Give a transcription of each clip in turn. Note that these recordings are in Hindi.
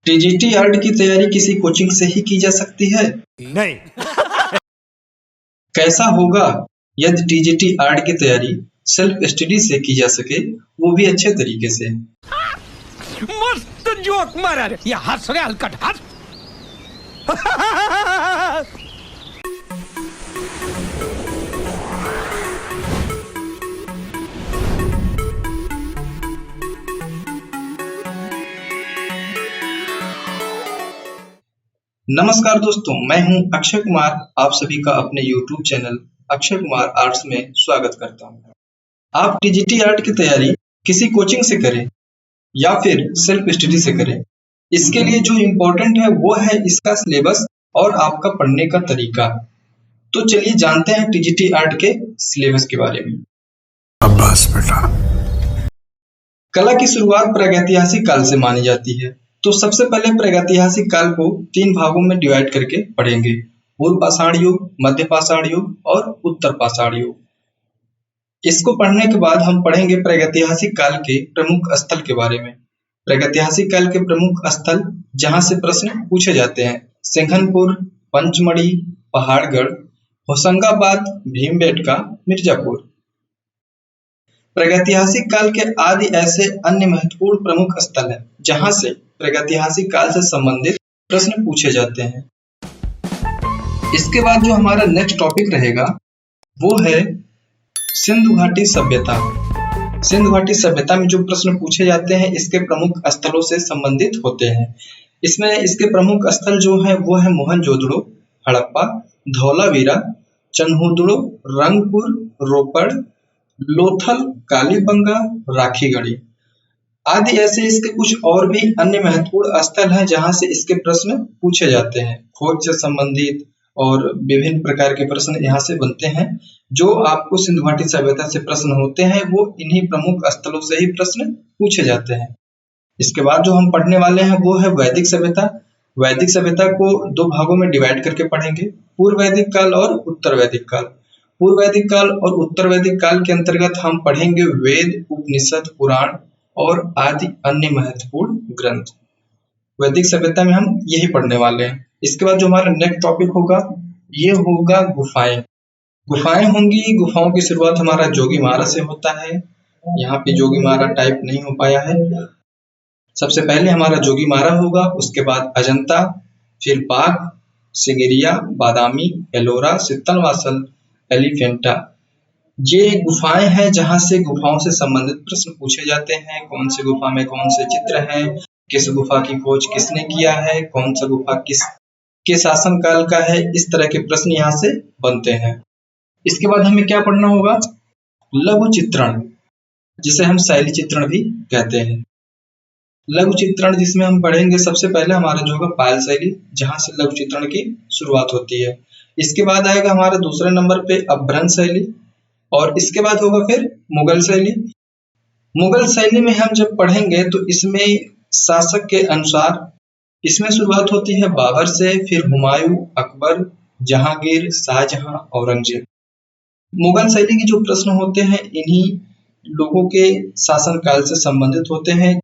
टीजीटी आर्ट की तैयारी किसी कोचिंग से ही की जा सकती है? नहीं। कैसा होगा यदि टीजीटी आर्ट की तैयारी सेल्फ स्टडी से की जा सके, वो भी अच्छे तरीके से। मस्त जोक मारा रे, ये हंस रे हलकट हंस। नमस्कार दोस्तों, मैं हूं अक्षय कुमार। आप सभी का अपने YouTube channel Akshay Kumar arts में स्वागत करता हूं। आप टीजीटी आर्ट की तैयारी किसी कोचिंग से करें या फिर सेल्फ स्टडी से करें, इसके लिए जो इम्पोर्टेंट है वो है इसका सिलेबस और आपका पढ़ने का तरीका। तो चलिए जानते हैं टीजीटी आर्ट के सिलेबस के बारे में। अब्बास बेटा, कला की शुरुआत प्रागैतिहासिक काल से मानी जाती है। तो सबसे पहले प्रागैतिहासिक काल को 3 भागों में डिवाइड करके पढ़ेंगे: पूर्व पाषाण युग, मध्य पाषाण युग और उत्तर पाषाण युग। इसको पढ़ने के बाद हम पढ़ेंगे प्रागैतिहासिक काल के प्रमुख स्थल के बारे में। प्रागैतिहासिक काल के प्रमुख स्थल जहां से प्रश्न पूछे जाते हैं: सिंघनपुर, पंचमढ़ी, पहाड़गढ़, होशंगाबाद, भीमबेटका, मिर्जापुर। प्रागैतिहासिक काल के आदि ऐसे अन्य महत्वपूर्ण प्रमुख स्थल हैं जहां से प्रागैतिहासिक काल से संबंधित प्रश्न पूछे जाते हैं। इसके बाद जो हमारा नेक्स्ट टॉपिक रहेगा वो है सिंधु घाटी सभ्यता। सिंधु घाटी सभ्यता में जो प्रश्न पूछे जाते हैं इसके प्रमुख स्थलों से संबंधित होते हैं। इसमें इसके प्रमुख स्थल जो है वो है मोहनजोदड़ो, हड़प्पा, धौलावीरा, चन्हुदड़ो, रंगपुर, रोपड़, लोथल, कालीबंगा, राखीगढ़ी आदि ऐसे इसके कुछ और भी अन्य महत्वपूर्ण स्थल हैं जहां से इसके प्रश्न पूछे जाते हैं। खोज से संबंधित और विभिन्न प्रकार के प्रश्न यहाँ से बनते हैं। जो आपको सिंधु घाटी सभ्यता से प्रश्न होते हैं वो इन्हीं प्रमुख स्थलों से ही प्रश्न पूछे जाते हैं। इसके बाद जो हम पढ़ने वाले हैं वो है वैदिक सभ्यता। वैदिक सभ्यता को 2 भागों में डिवाइड करके पढ़ेंगे: पूर्व वैदिक काल और उत्तर वैदिक काल। पूर्व वैदिक काल और उत्तर वैदिक काल के अंतर्गत हम पढ़ेंगे वेद, उपनिषद, पुराण और आदि अन्य महत्वपूर्ण ग्रंथ। वैदिक सभ्यता में हम यही पढ़ने वाले हैं। इसके बाद जो हमारा नेक्स्ट टॉपिक होगा ये होगा गुफाएं। गुफाएं होंगी। गुफाओं की शुरुआत हमारा जोगीमारा से होता है। यहाँ पे जोगीमारा टाइप नहीं हो पाया है। सबसे पहले हमारा जोगीमारा होगा, उसके बाद अजंता, फिर बाघ, सिंगरिया, बादामी, एलोरा, सित्तलवासल, एलिफेंटा। ये गुफाएं हैं जहां से गुफाओं से संबंधित प्रश्न पूछे जाते हैं। कौन सी गुफा में कौन से चित्र हैं, किस गुफा की खोज किसने किया है, कौन सा गुफा किस के शासन काल का है, इस तरह के प्रश्न यहाँ से बनते हैं। इसके बाद हमें क्या पढ़ना होगा? लघु चित्रण, जिसे हम शैली चित्रण भी कहते हैं। लघु चित्रण जिसमें हम पढ़ेंगे सबसे पहले हमारा जो होगा पायल शैली, जहां से लघु चित्रण की शुरुआत होती है। इसके बाद आएगा हमारा दूसरे नंबर पे अपभ्रंश शैली और इसके बाद होगा फिर मुगल शैली। मुगल शैली में हम जब पढ़ेंगे तो इसमें शासक के अनुसार इसमें शुरुआत होती है बाबर से, फिर हुमायूं, अकबर, जहांगीर, शाहजहां, औरंगजेब। मुगल शैली के जो प्रश्न होते हैं इन्हीं लोगों के शासन काल से संबंधित होते हैं।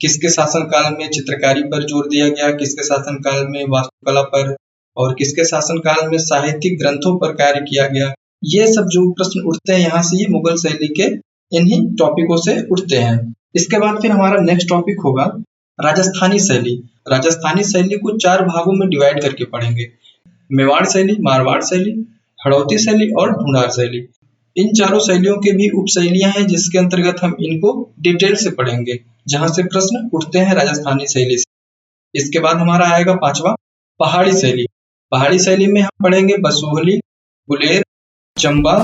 किसके शासन काल में चित्रकारी पर जोर दिया गया, किसके शासन काल में वास्तुकला पर और किसके शासन काल में साहित्यिक ग्रंथों पर कार्य किया गया, ये सब जो प्रश्न उठते हैं यहाँ से ये मुगल शैली के इन्हीं टॉपिकों से उठते हैं। इसके बाद फिर हमारा नेक्स्ट टॉपिक होगा राजस्थानी शैली। राजस्थानी शैली को 4 भागों में डिवाइड करके पढ़ेंगे: मेवाड़ शैली, मारवाड़ शैली, हड़ौती शैली और ढूंढार शैली। इन चारों शैलियों के भी उपशैलियां हैं जिसके अंतर्गत हम इनको डिटेल से पढ़ेंगे, जहां से प्रश्न उठते हैं राजस्थानी शैली से। इसके बाद हमारा आएगा 5वां पहाड़ी शैली। पहाड़ी शैली में हम पढ़ेंगे बसोहली, गुलेर, चंबा,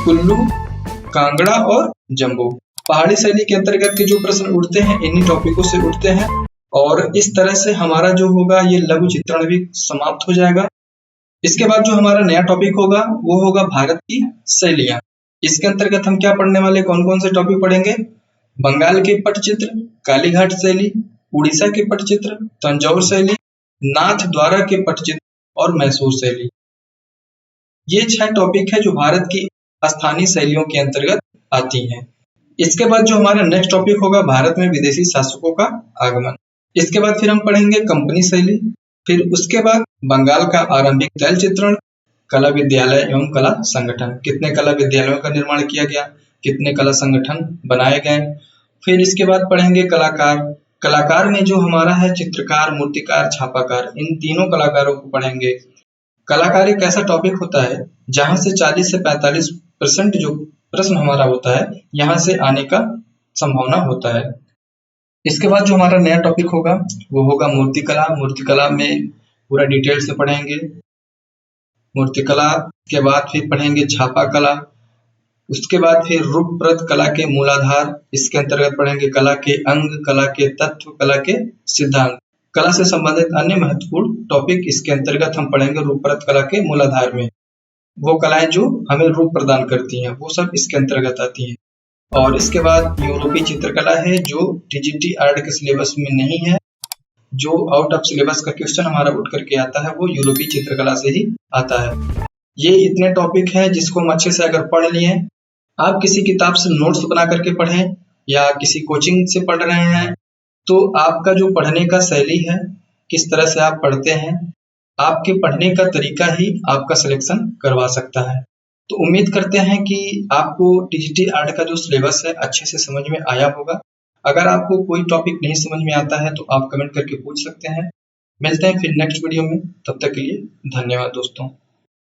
कुल्लू, कांगड़ा और जम्बू। पहाड़ी शैली के अंतर्गत के जो प्रश्न उठते हैं इन्हीं टॉपिकों से उठते हैं और इस तरह से हमारा जो होगा ये लघु चित्रण भी समाप्त हो जाएगा। इसके बाद जो हमारा नया टॉपिक होगा वो होगा भारत की शैलियां। इसके अंतर्गत हम क्या पढ़ने वाले, कौन कौन से टॉपिक पढ़ेंगे? बंगाल के पटचित्र, कालीघाट शैली, उड़ीसा के पटचित्र, तंजौर शैली, नाथ द्वारा के पटचित्र और मैसूर शैली। ये 6 टॉपिक है जो भारत की स्थानीय शैलियों के अंतर्गत आती हैं। इसके बाद जो हमारा नेक्स्ट टॉपिक होगा भारत में विदेशी शासकों का आगमन। इसके बाद फिर हम पढ़ेंगे कंपनी शैली, फिर उसके बाद बंगाल का आरंभिक तैल चित्रण, कला विद्यालय एवं कला संगठन, कितने कला विद्यालयों का निर्माण किया गया, कितने कला संगठन बनाए गए। फिर इसके बाद पढ़ेंगे कलाकार, कलाकार में जो हमारा है चित्रकार, मूर्तिकार, छापाकार, इन तीनों कलाकारों को पढ़ेंगे। कलाकार एक ऐसा टॉपिक होता है जहां से 40 से 45% जो प्रश्न हमारा होता है यहाँ से आने का संभावना होता है। इसके बाद जो हमारा नया टॉपिक होगा वो होगा मूर्तिकला। मूर्तिकला में पूरा डिटेल से पढ़ेंगे। मूर्तिकला के बाद फिर पढ़ेंगे छापा कला, उसके बाद फिर रूपप्रत कला के मूलाधार, इसके अंतर्गत पढ़ेंगे कला के अंग, कला के तत्व, कला के सिद्धांत, कला से संबंधित अन्य महत्वपूर्ण टॉपिक इसके अंतर्गत हम पढ़ेंगे रूपप्रत कला के मूलाधार में। वो कलाएं जो हमें रूप प्रदान करती हैं वो सब इसके अंतर्गत आती हैं। और इसके बाद यूरोपीय चित्रकला है जो टीजीटी आर्ट के सिलेबस में नहीं है, जो आउट ऑफ सिलेबस का क्वेश्चन हमारा उठ करके आता है वो यूरोपीय चित्रकला से ही आता है। ये इतने टॉपिक हैं जिसको हम अच्छे से अगर पढ़ लिए, आप किसी किताब से नोट्स बना करके पढ़ें या किसी कोचिंग से पढ़ रहे हैं तो आपका जो पढ़ने का शैली है, किस तरह से आप पढ़ते हैं, आपके पढ़ने का तरीका ही आपका सिलेक्शन करवा सकता है। तो उम्मीद करते हैं कि आपको टीजीटी आर्ट का जो सिलेबस है अच्छे से समझ में आया होगा। अगर आपको कोई टॉपिक नहीं समझ में आता है तो आप कमेंट करके पूछ सकते हैं। मिलते हैं फिर नेक्स्ट वीडियो में, तब तक के लिए धन्यवाद दोस्तों।